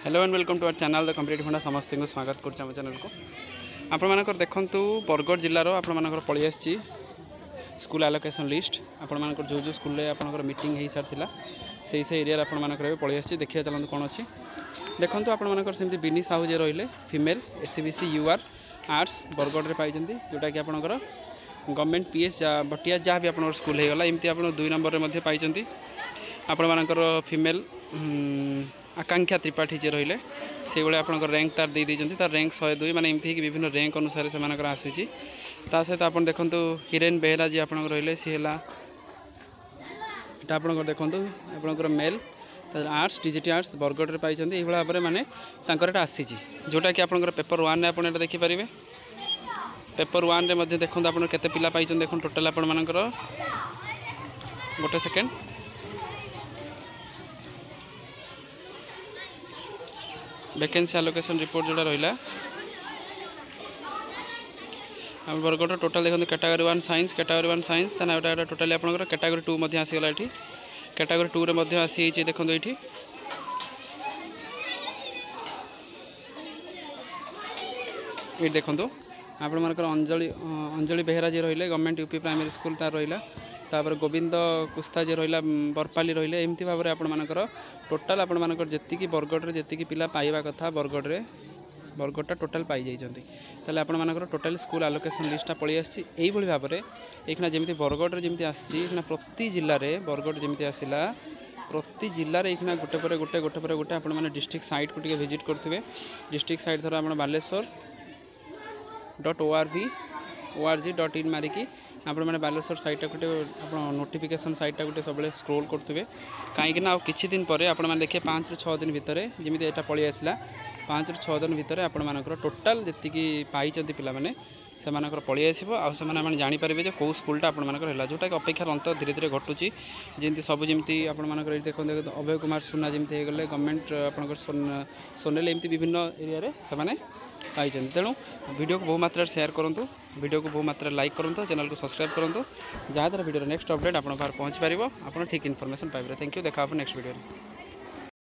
Hello and welcome to our channel the competitive funda समस्त को स्वागत कर चैनल को आपण देखु बरगढ़ जिलार आपण पलि आसी स्कूल आलोकेशन लिस्ट आपण जो जो स्कूल आपंकर मीटिंग हो सारी से एरिया आपण पलि आसी देखिए चलते कौन अच्छी देखूँ आपंकर सेमती बिनी साहू जे रही female SCBC UR arts Bargarh पाई जोटा कि आपंकर गवर्नमेंट पीएस बटिया जहाँ भी आप स्कूल हो गला एमती आप 2 नंबर में पाई आपण मानकर फीमेल आकांक्षा त्रिपाठी जे रही से भाई आप रैंक तार दे दीजिए तार रैंक 102 माने एमती विभिन्न रैंक अनुसार से आसी सहित आप देखु हिरेन बेहरा जी आप रही सी है आप देखु आप male arts DGT arts Bargarh पाई ये भाव में माने यहाँ आसी जोटा कि आप पेपर 1 में आप देखिपारे पेपर 1 में देखो आप केते पिला पाई देखो टोटाल आप गोटे सेकेंड वैकेंसी आलोकेशन रिपोर्ट जोड़ा रहा बरगढ़ टोटाल देखो category 1 science category 1 science totally आप कैटेगरी 2 आसीगला ये कैटेगरी 2 रे आसी देखो ये देखो आपंकर अंजलि बेहरा जी रही गवर्नमेंट यूपी प्राइमरी स्कूल तार रहा तापर गोविंद कुस्ता जे रहा बरपाली रही एमती भाव में आपर टोटाल आपर जी बरगढ़ जी पिला पाइबा कथा बरगढ़ टोटाल पाई जाइए आपर टोटाल स्कूल आलोकेशन लिस्ट पलि आसी भाव में ये जमी बरगढ़ जमी आना प्रति जिले में बरगढ़ जमी आसला प्रति जिले में गोटे पर गोटे गोटे पर गोटे आप डिस्ट्रिक्ट साइट को विजिट करेंगे डिस्ट्रिक्ट साइट धर आप बालेश्वर .org.in मारिकी आप बालेश्वर साइट गोटे नोटिफिकेशन साइट गोटे सब स्क्रोल करेंगे कहीं किसी दिन पर आप देखिए 5 ରୁ 6 दिन भितर जमी यहाँ पलि आसला 5 ରୁ 6 दिन भितर आपर टोटाल जी पाई पिलाने से पलि आसने जानीपारे कौ स्कूलटा आपंकर जोटा कि अपेक्षा अंत धीरे धीरे घटुची जमी सब जमी आप देखो अभय कुमार सुना जमी हो गले गवर्नमेंट आप सोनेल एमती विभिन्न एरिया से पाई तेणु वीडियो को बहु मात्रा शेयर करूँ वीडियो को बहु मात्रा लाइक करूँ चैनल को सब्सक्राइब करूँ जहाँद्वारा वीडियो नेक्स्ट अपडेट आप पहुँच पार आप ठीक इनफॉरमेशन पाइबे। थैंक यू देखा नेक्स्ट वीडियो।